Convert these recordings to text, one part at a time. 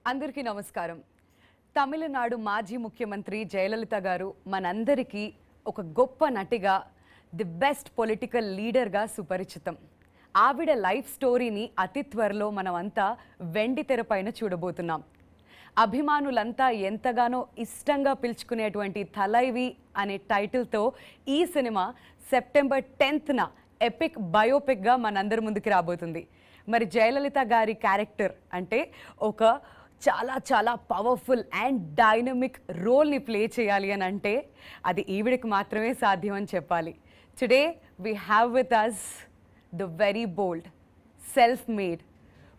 అందరికీ నమస్కారం. తమిళనాడు మాజీ ముఖ్యమంత్రి జయలలిత గారు మనందరికీ ఒక గొప్ప నటిగా, ది బెస్ట్ పొలిటికల్ లీడర్గా సుపరిచితం. ఆవిడ లైఫ్ స్టోరీని అతి త్వరలో మనమంతా వెండి తెరపైన చూడబోతున్నాం. అభిమానులంతా ఎంతగానో ఇష్టంగా పిలుచుకునేటువంటి థలైవి అనే టైటిల్తో ఈ సినిమా సెప్టెంబర్ 10న ఎపిక్ బయోపిక్గా మనందరి ముందుకు రాబోతుంది. మరి జయలలిత గారి క్యారెక్టర్ అంటే ఒక చాలా చాలా పవర్ఫుల్ అండ్ డైనమిక్ రోల్ని ప్లే చేయాలి అని అంటే అది ఈవిడికి మాత్రమే సాధ్యం అని చెప్పాలి. Today we have with us the very bold, self made,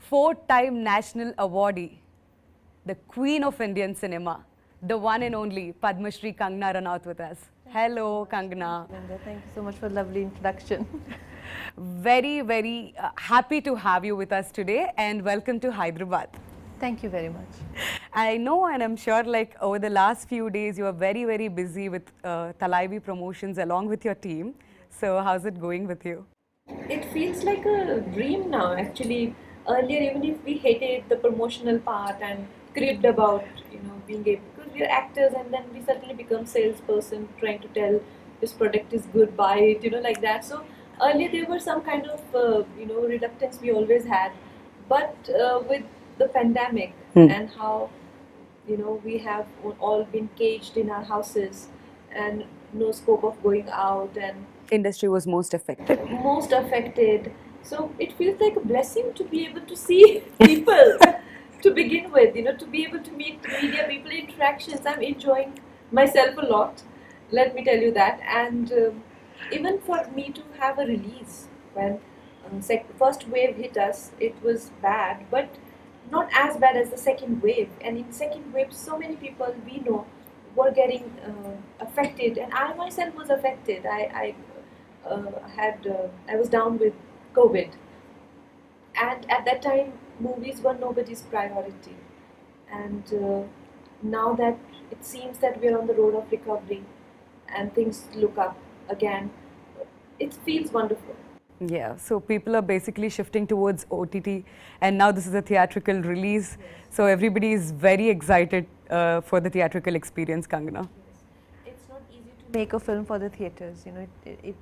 4-time national awardee, the queen of Indian cinema, the one and only Padma Shri Kangana Ranaut with us. Hello, Kangana. Thank you so much for the lovely introduction. Very happy to have you with us today and welcome to Hyderabad. Thank you very much. I know and I'm sure like over the last few days you are very busy with Thalaivi promotions along with your team. So how's it going with you? It feels like a dream now actually. Earlier, even if we hated the promotional part and cribbed about being able, because we are actors and then we suddenly become salesperson trying to tell this product is good, buy it, like that. So earlier there were some kind of reluctance we always had, but with the pandemic and how we have all been caged in our houses and no scope of going out, and Industry was most affected. So it feels like a blessing to be able to see people to begin with, to be able to meet media people, interactions. I'm enjoying myself a lot, let me tell you that. And even for me to have a release when first wave hit us, it was bad, but not as bad as the second wave. And in second wave, so many people we know were getting affected, and I myself was affected. I was down with COVID, and at that time movies were nobody's priority, and now that it seems that we're on the road of recovery and things look up again, it feels wonderful. Yeah, so people are basically shifting towards OTT and now this is a theatrical release. Yes. So everybody is very excited for the theatrical experience, Kangana. Yes. It's not easy to make a film for the theatres, it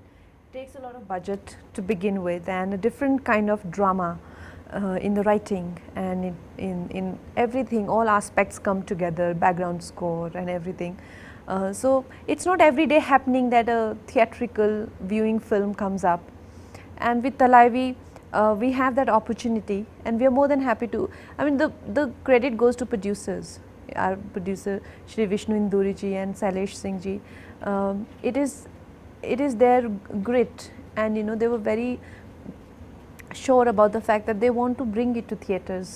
takes a lot of budget to begin with and a different kind of drama in the writing and in everything. All aspects come together, background score and everything. So it's not every day happening that a theatrical viewing film comes up, and with Thalaivi we have that opportunity and we are more than happy to. I mean, the credit goes to producers, our producer Shri Vishnu Induriji and Sailesh Singh ji. It is their grit, and they were very sure about the fact that they want to bring it to theatres.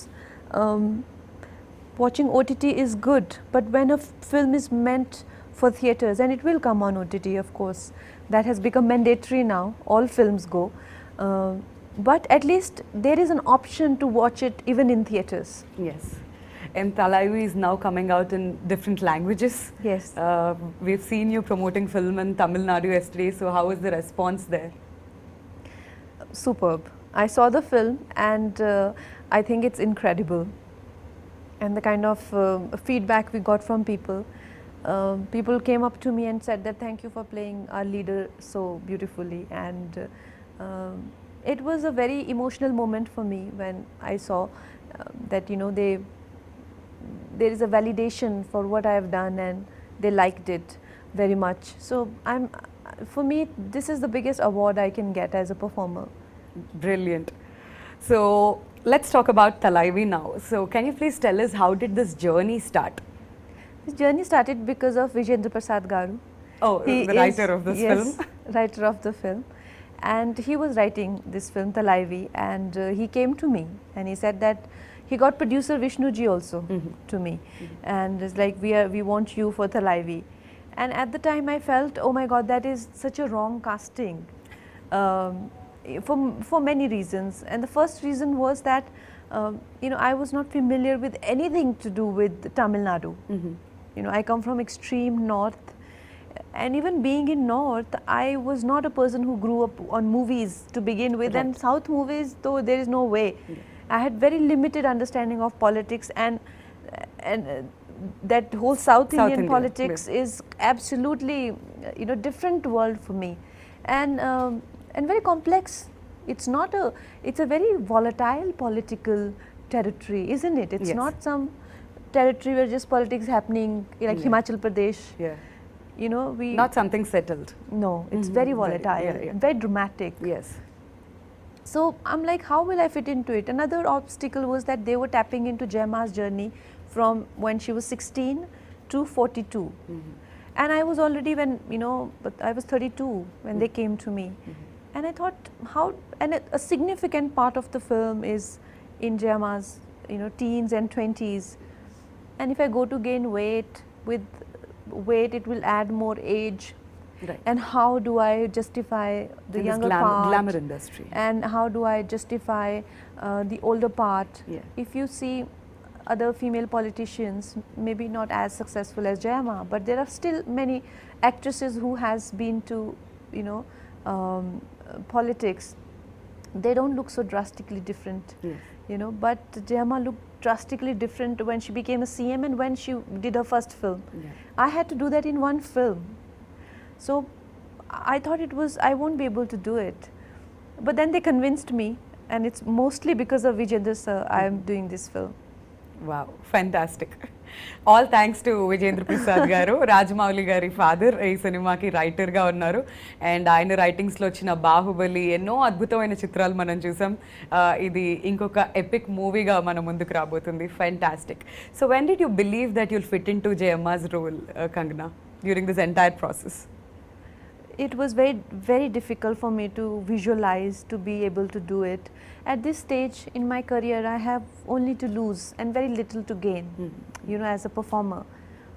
Watching OTT is good, but when a film is meant for theatres, and it will come on OTT, of course, that has become mandatory now, all films go, but at least there is an option to watch it even in theatres. Yes. And Thalaivi is now coming out in different languages. Yes. We've seen you promoting film in Tamil Nadu yesterday, so how is the response there? Superb. I saw the film and I think it's incredible, and the kind of feedback we got from people. People came up to me and said that thank you for playing our leader so beautifully, and it was a very emotional moment for me when I saw that there is a validation for what I have done and they liked it very much. So for me this is the biggest award I can get as a performer. Brilliant. So let's talk about Thalaivi now. So can you please tell us how did this journey start? This journey started because of Vijay Garu. Oh, the writer of this film. Yes, writer of the film. And he was writing this film Thalaivi, and he came to me and he said that he got producer Vishnu ji also to me, and it's like we want you for Thalaivi. And at the time I felt, oh my God, that is such a wrong casting for many reasons. And the first reason was that I was not familiar with anything to do with Tamil Nadu. I come from extreme north, and even being in north, I was not a person who grew up on movies to begin with. Right. And south movies, though, there is no way. I had very limited understanding of politics, and and that whole South Indian India, politics is absolutely, different world for me, and very complex. It's not a, it's a very volatile political territory, isn't it? It's Yes. not some territory where just politics happening, like Yeah. Himachal Pradesh. Yeah. We Not something settled. no, it's Mhm. very Very- volatile, yeah, yeah. very dramatic. Yes. So I'm like, how will I fit into it? Another obstacle was that they were tapping into Gemma's journey from when she was 16 to 42. And I was already but I was 32 when they came to me. And I thought, a significant part of the film is in Gemma's, teens and 20s. And if I go to gain weight, with weight it will add more age. Right. And how do I justify the In this younger part? glamour industry. And how do I justify the older part? Yeah. If you see other female politicians, maybe not as successful as Jayama, but there are still many actresses who has been to, politics. They don't look so drastically different, Yes. But Jayama looked drastically different when she became a CM and when she did her first film. Yeah. I had to do that in one film. So I thought I won't be able to do it. But then they convinced me, and it's mostly because of Vijay sir I am doing this film. Wow, fantastic. All thanks to Vijendra Prasad garu, Rajamouli gari father ఈ సినిమాకి writer గా ఉన్నారు and ఆయన writings లో వచ్చిన బాహుబలి ఎన్నో అద్భుతమైన చిత్రాలు మనం చూసాం ఇది ఇంకొక ఎపిక్ మూవీగా మన ముందుకు రాబోతుంది fantastic. So when did you believe that you'll fit into Jayamma's role, Kangana, during this entire process? It was very, very difficult for me to visualize, to be able to do it. At this stage in my career, I have only to lose and very little to gain, as a performer.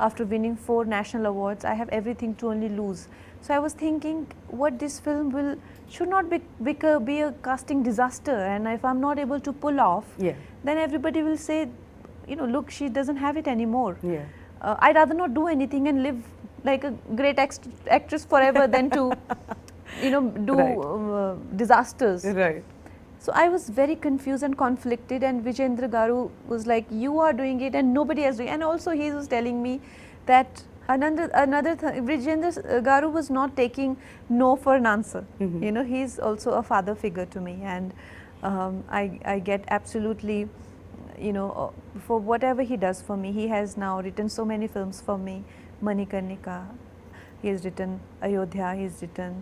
After winning 4 national awards, I have everything to only lose. So I was thinking, what this film should not be a casting disaster, and if I'm not able to pull off, Yeah. then everybody will say, look, she doesn't have it anymore. Yeah. I'd rather not do anything and live like a great actress forever than to, do Right. disasters. Right. So I was very confused and conflicted, and Vijendra Garu was like, you are doing it and nobody else doing it. And also he was telling me that another Vijendra Garu was not taking no for an answer. He's also a father figure to me, and I get absolutely, for whatever he does for me. He has now written so many films for me. Manikarnika, he has written Ayodhya, he has written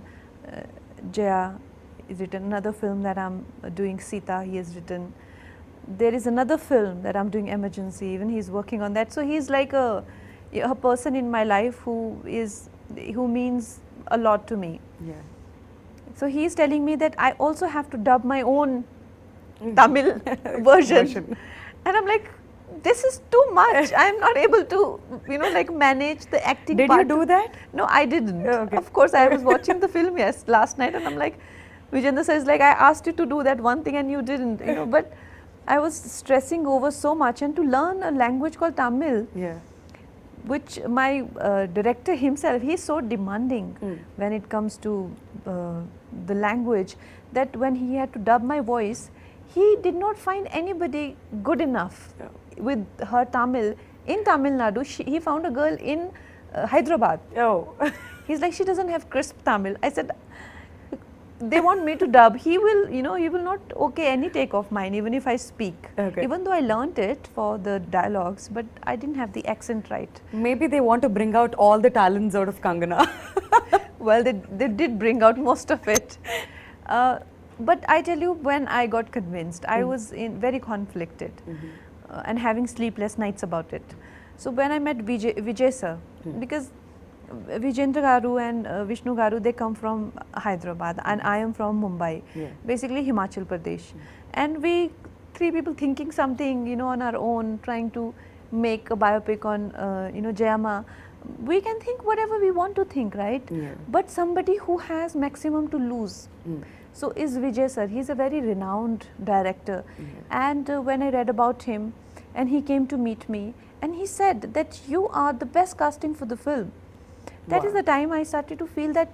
Jaya, he's written another film that I'm doing, Sita, he has written. There is another film that I'm doing, Emergency, even he's working on that. So he's like a person in my life who means a lot to me. Yeah. So he's telling me that I also have to dub my own Tamil version. And I'm like, this is too much. I'm not able to, manage the acting Did part. you do that? No, I didn't. Oh, okay. Of course, I was watching the film last night, and I'm like, Vijendra says, like, I asked you to do that one thing and you didn't, But I was stressing over so much, and to learn a language called Tamil, Yeah. which my director himself, he's so demanding when it comes to the language, that when he had to dub my voice, he did not find anybody good enough with her Tamil. In Tamil Nadu, he found a girl in Hyderabad. Oh. He's like, she doesn't have crisp Tamil. I said, they want me to dub. He will, he will not okay any take of mine, even if I speak. Okay. Even though I learnt it for the dialogues, but I didn't have the accent right. Maybe they want to bring out all the talents out of Kangana. Well, they did bring out most of it. But I tell you, when I got convinced, I was very conflicted and having sleepless nights about it. So when I met Vijay sir, because Vijendra Garu and Vishnu Garu, they come from Hyderabad and I am from Mumbai, basically Himachal Pradesh. And we 3 people thinking something, on our own, trying to make a biopic on, Jayamma. We can think whatever we want to think, right? Yeah. But somebody who has maximum to lose. So is Vijay sir. He's a very renowned director. And when I read about him, and he came to meet me, and he said that you are the best casting for the film. That is the time I started to feel that,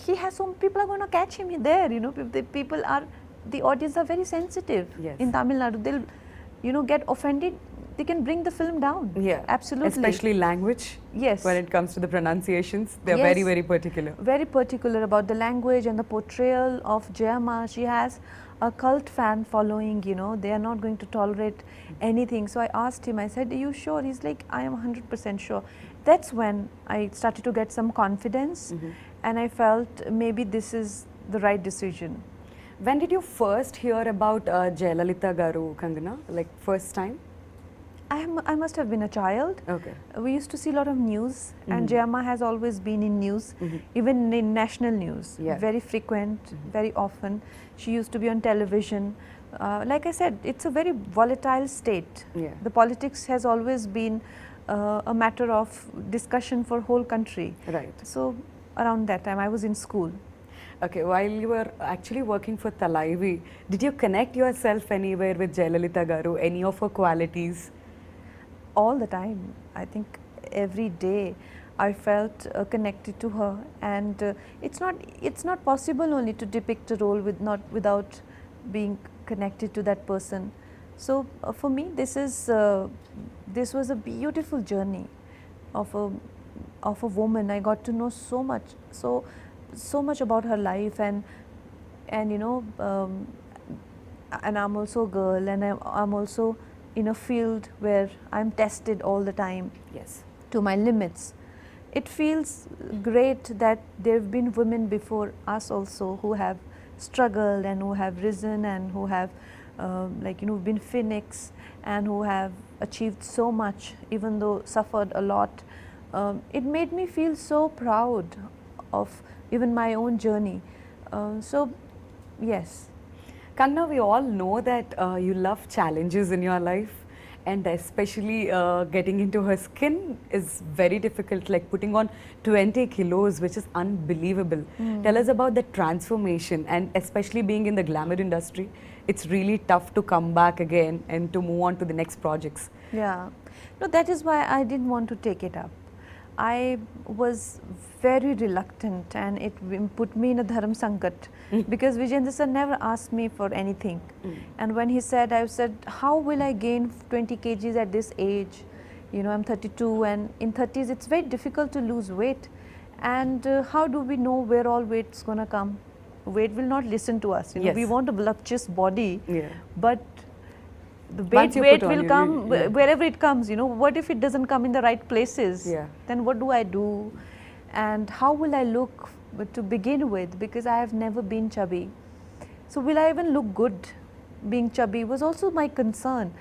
he has some people are going to catch him there. The audience are very sensitive Yes. in Tamil Nadu. They'll, get offended they can bring the film down. Yeah, Absolutely. Especially language. Yes. When it comes to the pronunciations, they're Yes. very, very particular. Very particular about the language and the portrayal of Jayama. She has a cult fan following, you know, they are not going to tolerate anything. So I asked him, I said, are you sure? He's like, I am 100% sure. That's when I started to get some confidence, and I felt maybe this is the right decision. When did you first hear about Jayalalitha Garu, Kangana? Like first time? I must have been a child. Okay. We used to see a lot of news, and Jayama has always been in news, even in national news, Yeah. very frequent, very often. She used to be on television. Like I said, it's a very volatile state. Yeah. The politics has always been a matter of discussion for whole country. Right. So around that time, I was in school. Okay, while you were actually working for Thalaivi, did you connect yourself anywhere with Jayalalitha Garu, any of her qualities? All the time. I think every day I felt connected to her, and it's not possible only to depict a role without being connected to that person. So for me, this was a beautiful journey of a woman. I got to know so much about her life, and you know, and I'm also a girl, and I'm also in a field where I'm tested all the time Yes. to my limits. It feels great that there have been women before us also who have struggled and who have risen and who have like, you know, been phoenix and who have achieved so much, even though suffered a lot. It made me feel so proud of even my own journey. So yes. Kangana, we all know that you love challenges in your life, and especially getting into her skin is very difficult, like putting on 20 kilos, which is unbelievable. Tell us about the transformation, and especially being in the glamour industry, it's really tough to come back again and to move on to the next projects. Yeah, no, that is why I didn't want to take it up. I was very reluctant, and it put me in a dharam sankat because Vijay sir never asked me for anything. And when he said, I said, how will I gain 20 kgs at this age? You know, I'm 32, and in 30s it's very difficult to lose weight. And how do we know where all weight's gonna come? Weight will not listen to us. You know, Yes. we want a voluptuous body, Yeah. but the Once you weight put on, will you come really- yeah. wherever it comes. You know, what if it doesn't come in the right places? Yeah. Then what do I do? And how will I look to begin with? Because I have never been chubby. So will I even look good being chubby was also my concern.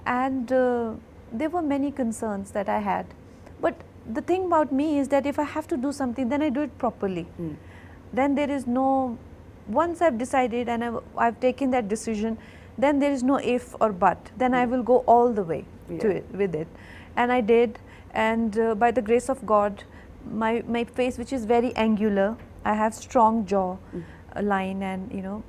And there were many concerns that I had. But the thing about me is that if I have to do something, then I do it properly. Then there is no, once I've decided and I've taken that decision, then there is no if or but. Then I will go all the way to Yeah. it, with it. And I did. And by the grace of God, my face, which is very angular, I have strong jaw line, and you know,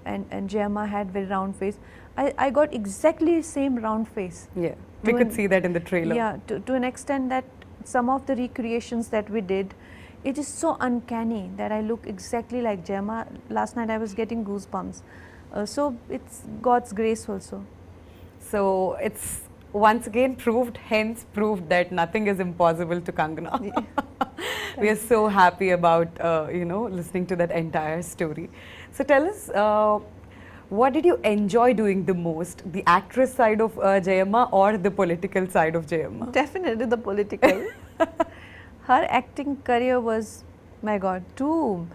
and Jayama had very round face. I got exactly same round face. Yeah, we To could an- see that in the trailer. Yeah, to an extent that some of the recreations that we did, it is so uncanny that I look exactly like Jayama. Last night I was getting goosebumps. So it's God's grace also. So it's once again hence proved that nothing is impossible to Kangana. We are so happy about you know, listening to that entire story. So tell us, what did you enjoy doing the most, the actress side of Jayama or the political side of Jayama? Definitely the political. Her acting career was, my God, too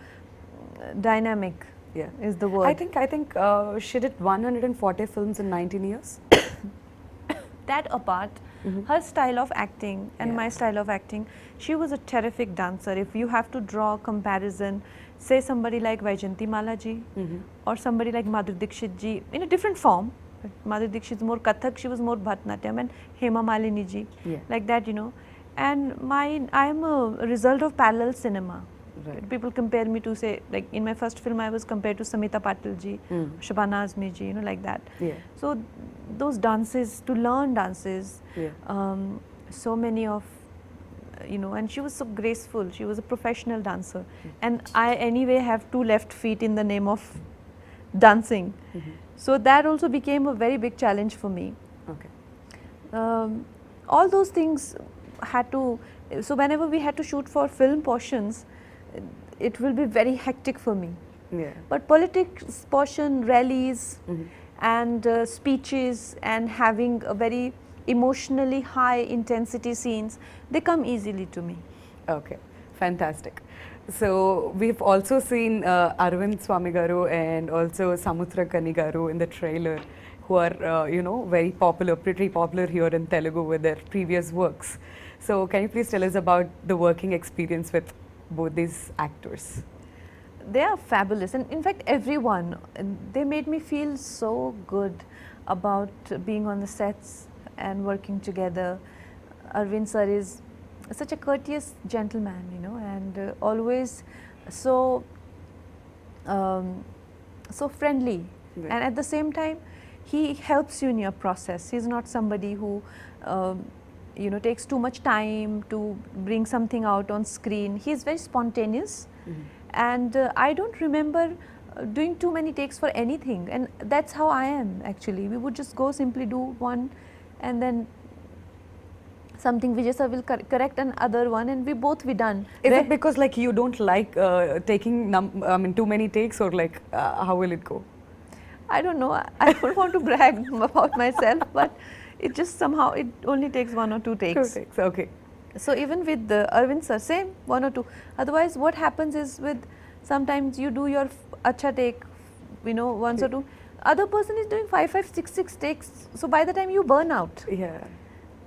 dynamic. Yeah, is the word. I think she did 140 films in 19 years. That apart, her style of acting and Yeah. my style of acting, she was a terrific dancer. If you have to draw a comparison, say somebody like Vaijayanti Mala ji or somebody like Madhuri Dixit ji in a different form. Madhuri Dixit is more Kathak, she was more Bharatanatyam, and Hema Malini ji, Yeah. like that, you know. And I am a result of parallel cinema. Right. People compare me to, say, like in my first film I was compared to Samita Patil ji, Shabana Azmi ji, you know, like that. Yeah. So those dances, to learn dances, Yeah. so many of, you know, and she was so graceful. She was a professional dancer. And I anyway have 2 left feet in the name of dancing. So that also became a very big challenge for me. Okay. um, all those things had to, so whenever we had to shoot for film portions, it will be very hectic for me. Yeah. But politics portion, rallies Mhm. and speeches and having a very emotionally high intensity scenes, they come easily to me. Okay, fantastic. So we've also seen Arvind Swami Garu and also Samutra Kani Garu in the trailer, who are very popular, pretty popular here in Telugu with their previous works. So can you please tell us about the working experience with both these actors? They are fabulous, and in fact everyone, they made me feel so good about being on the sets and working together. Arvind sir is such a courteous gentleman, and always so so friendly. Right. And at the same time, he helps you in your process. He's not somebody who takes too much time to bring something out on screen. He's very spontaneous. And I don't remember doing too many takes for anything, and that's how I am actually. We would just go simply do one, and then something Vijay sir will correct another one, and we both be done. Is it because like you don't like taking too many takes, or like how will it go? I don't know. I don't want to brag about myself, but it just somehow it only takes 1 or 2 takes. 2 takes, okay. So even with the Arvind sir, same 1 or 2. Otherwise, what happens is with sometimes you do your acha take, once or 2. Other person is doing 5, 6 takes. So by the time you burn out, Yeah.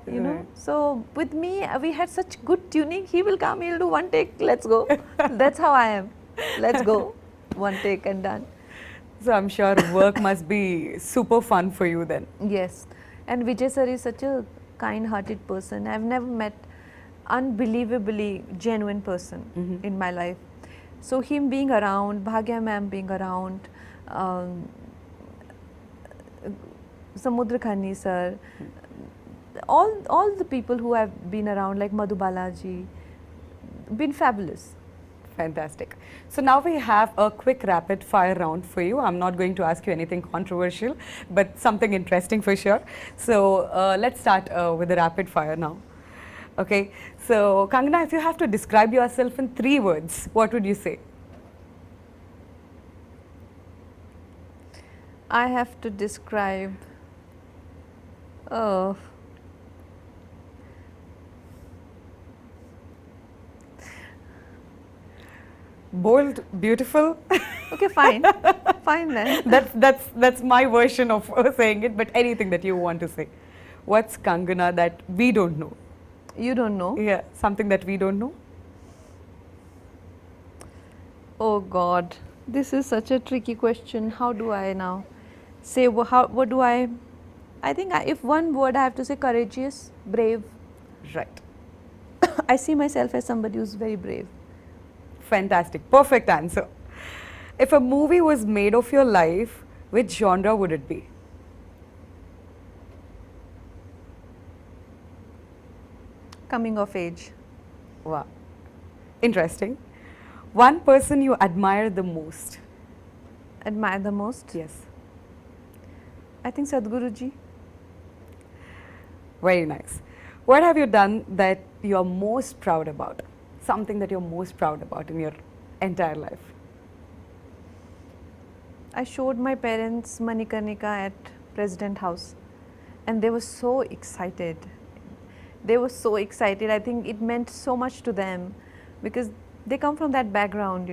you know. So with me, we had such good tuning. He will come, he'll do 1 take. Let's go. That's how I am. Let's go. 1 take and done. So I'm sure work must be super fun for you then. Yes. And Vijay sir is such a kind-hearted person. I've never met unbelievably genuine person in my life. So him being around, Bhagya ma'am being around, Samudra Khani sir, all the people who have been around, like Madhu Balaji, been fabulous. Fantastic. So now we have a quick rapid fire round for you. I'm not going to ask you anything controversial, but something interesting for sure. So let's start with the rapid fire now. Okay. So Kangana, if you have to describe yourself in 3 words, what would you say? I have to describe, Bold, beautiful. okay, fine, fine then. That's my version of saying it. But anything that you want to say, what's Kangana that we don't know? You don't know? Yeah, something that we don't know. Oh God, this is such a tricky question. How do I now say? What do I? I think if one word I have to say, courageous, brave. Right. I see myself as somebody who's very brave. Fantastic. Perfect answer. If a movie was made of your life, which genre would it be? Coming of age. Wow. Interesting. One person you admire the most? Admire the most? Yes. I think Sadhguruji. Very nice. What have you done that you're most proud about? Something that you're most proud about in your entire life? I showed my parents Manikarnika at President House, and they were so excited. They were so excited. I think it meant so much to them because they come from that background,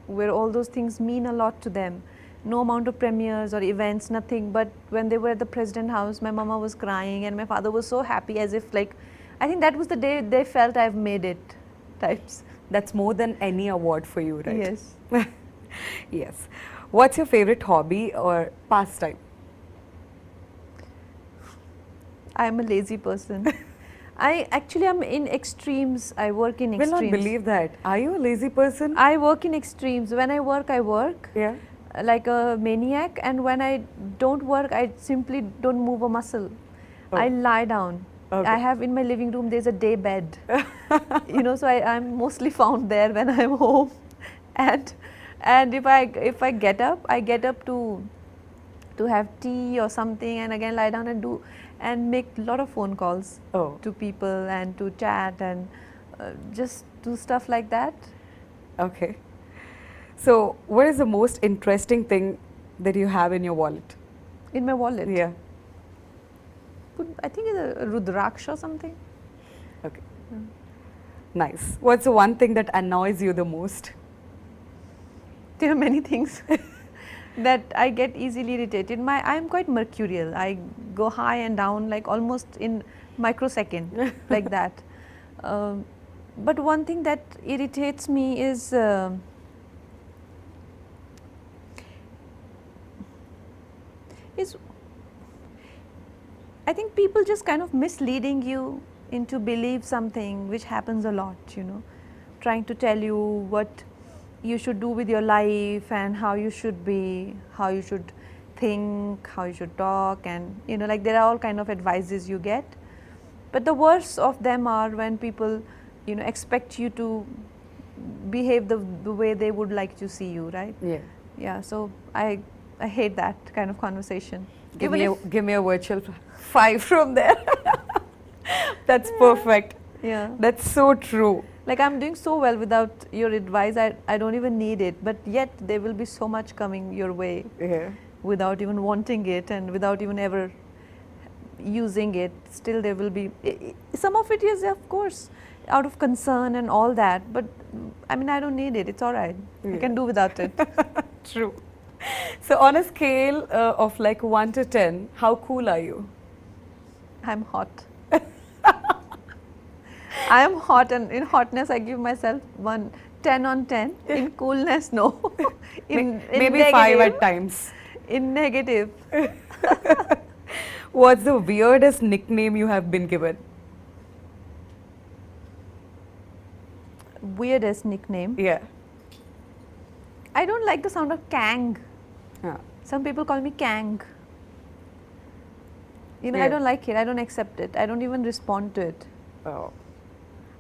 where all those things mean a lot to them. No amount of premieres or events, nothing. But when they were at the President House, my mama was crying and my father was so happy, as if like, I think that was the day they felt I've made it, types. That's more than any award for you, right? Yes. Yes. What's your favorite hobby or pastime? I'm a lazy person. I actually am in extremes. I work in Will extremes. not believe that. Are you a lazy person? I work in extremes. When I work Yeah. like a maniac, and when I don't work, I simply don't move a muscle. Oh. I lie down. Okay. I have in my living room, there's a day bed. So I'm mostly found there when I'm home. And if I get up to have tea or something, and again lie down and do. and make a lot of phone calls Oh, to people and to chat and just do stuff like that. okay. So, what is the most interesting thing that you have in your wallet? In my wallet. Yeah. I think it's a Rudraksha or something. Okay. Nice. What's the one thing that annoys you the most? There are many things that I get easily irritated. I'm quite mercurial. I go high and down like almost in microsecond, like that. But one thing that irritates me is I think people just kind of misleading you into believe something, which happens a lot, you know, trying to tell you what you should do with your life and how you should be, how you should think, how you should talk, and you know, like there are all kind of advices you get. But the worst of them are when people, you know, expect you to behave the way they would like to see you, right? Yeah. Yeah, so I hate that kind of conversation. Give Even me a virtual 5 from there. That's perfect. yeah. That's so true. Like I'm doing so well without your advice, I don't even need it, but yet there will be so much coming your way Yeah. without even wanting it and without even ever using it. Still there will be, some of it is of course out of concern and all that, but I mean I don't need it, it's alright, I Yeah. can do without it. True. So, on a scale of like 1 to 10, how cool are you? I'm hot. I am hot, and in hotness I give myself 10 on 10. In coolness, no. in Maybe negative, 5 at times. In negative, What's the weirdest nickname you have been given? weirdest nickname. Yeah. I don't like the sound of Kang. Ah. Some people call me Kang. You know, Yeah. I don't like it. I don't accept it. I don't even respond to it. Oh.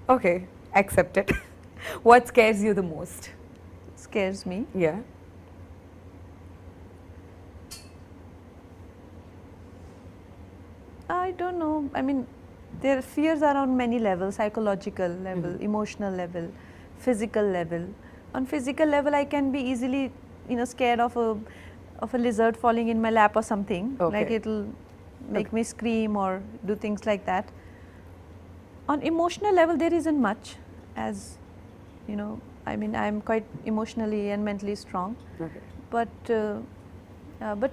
Okay. Accept it. What scares you the most? It scares me. Yeah. I don't know. I mean, their fears are on many levels: psychological level, emotional level, physical level. On physical level, I can be easily, you know, scared of a lizard falling in my lap or something. Okay. Like it'll make me scream or do things like that. On emotional level, there isn't much, as you know. I mean, I'm quite emotionally and mentally strong, Okay. but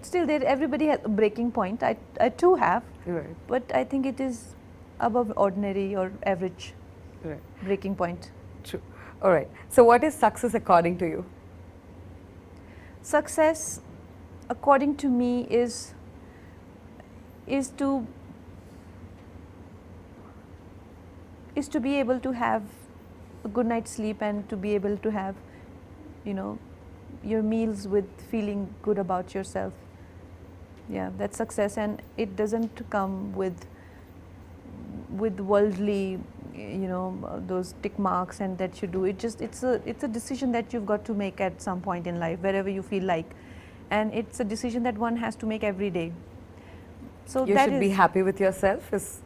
still, everybody has a breaking point. I too have. Right. But I think it is above ordinary or average Right. breaking point. True. All right. So, what is success according to you? Success, according to me, is to be able to have a good night's sleep and to be able to have, you know, your meals with feeling good about yourself. Yeah, that's success, and it doesn't come with worldly, you know, those tick marks and that you do. It's a decision that you've got to make at some point in life, wherever you feel like, and it's a decision that one has to make every day. So You that should be is- happy with yourself. Is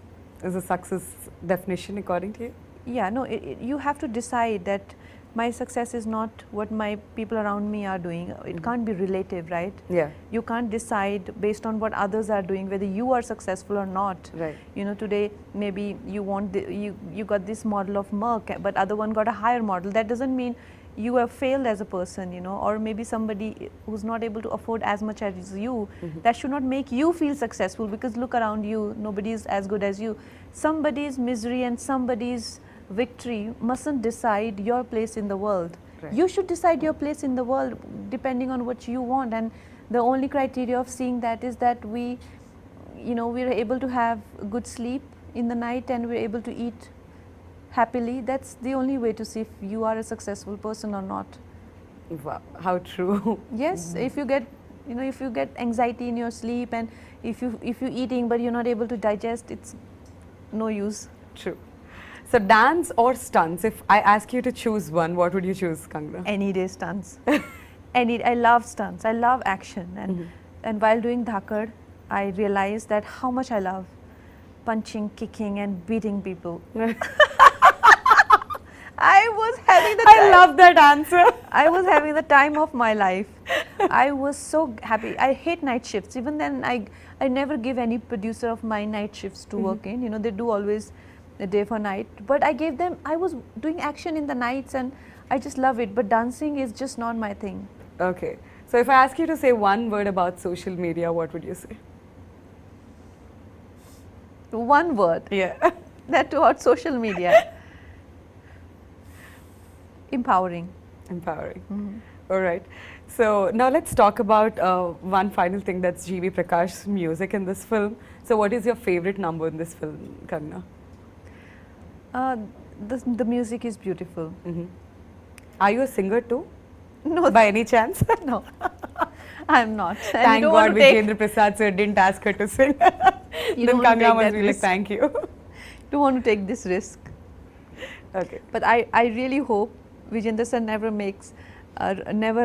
a success definition according to you? Yeah, no, you have to decide that my success is not what my people around me are doing. It can't be relative, right? Yeah. You can't decide based on what others are doing whether you are successful or not. Right. You know, today maybe you want you got this model of Merck, but other one got a higher model. That doesn't mean you have failed as a person, you know, or maybe somebody who's not able to afford as much as you. That should not make you feel successful, because look around you, nobody is as good as you. Somebody's misery and somebody's victory mustn't decide your place in the world. Right. You should decide your place in the world depending on what you want, and the only criteria of seeing that is that we are able to have good sleep in the night and we're able to eat happily. That's the only way to see if you are a successful person or not. Wow. How true. Yes, if you get anxiety in your sleep, and if you're eating but you're not able to digest, it's no use. True. So, dance or stunts? If I ask you to choose one, what would you choose, Kangana? Any day stunts. I love stunts. I love action, and while doing Dhakad, I realized that how much I love punching, kicking, and beating people. I was having the I love that answer. I was having the time of my life. I was so happy. I hate night shifts. Even then, I never give any producer of my night shifts to work in. You know, they do always a day for night. But I gave them, I was doing action in the nights and I just love it. But dancing is just not my thing. Okay. So if I ask you to say one word about social media, what would you say? One word. Yeah. That too on social media. Empowering. Empowering. All right. So now let's talk about one final thing, that's G.V. Prakash's music in this film. So what is your favorite number in this film, Kangana? The music is beautiful. Are you a singer too? No, By any chance? no, I'm not. And Thank you don't God want to take- Vijay Prasad sir didn't ask her to sing. You Then don't want to Kangana take must that be like, risk. thank you. don't want to take this risk. Okay. But I really hope Vijay sir never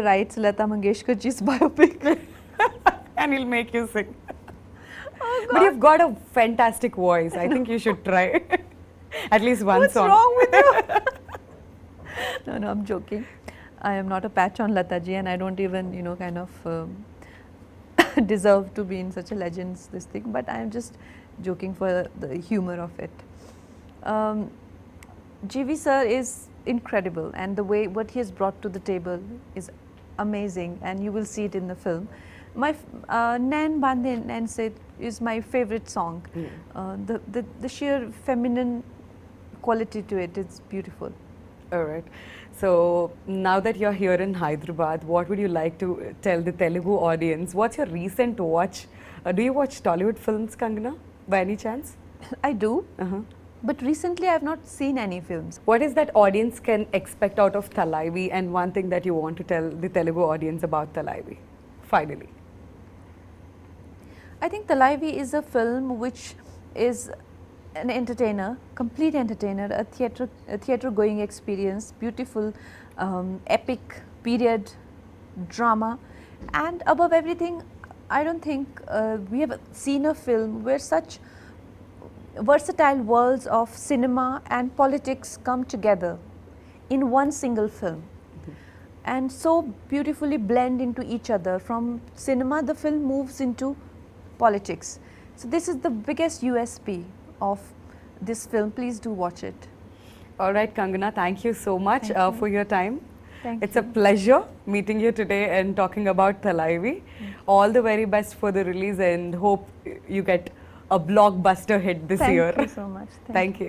writes Lata Mangeshkar ji's biopic. And he'll make you sing. Oh, But you've got a fantastic voice. I think you should try. At least one What's song. wrong with you? No, I'm joking. I am not a patch on Lataji, and I don't even, kind of deserve to be in such a legend's this thing. But I am just joking for the humor of it. GV sir is incredible, and the way what he has brought to the table is amazing, and you will see it in the film. My Nan Bande Nan Said is my favorite song. The sheer feminine quality to it is beautiful. All right. So now that you're here in Hyderabad, what would you like to tell the Telugu audience? What's your recent watch? Do you watch Tollywood films, Kangana, by any chance? I do, but recently I have not seen any films. What is that audience can expect out of Thalaivi, and one thing that you want to tell the Telugu audience about Thalaivi, finally? I think Thalaivi is a film which is an entertainer, complete entertainer, a theatre going experience, beautiful, epic period drama, and above everything, I don't think we have seen a film where such versatile worlds of cinema and politics come together in one single film and so beautifully blend into each other. From cinema, the film moves into politics. So this is the biggest USP of this film. Please do watch it. All right, Kangana, thank you so much Thank you. for your time. Thank It's a pleasure meeting you today and talking about Thalaivi. All the very best for the release, and hope you get a blockbuster hit this year. Thank you so much. Thank you.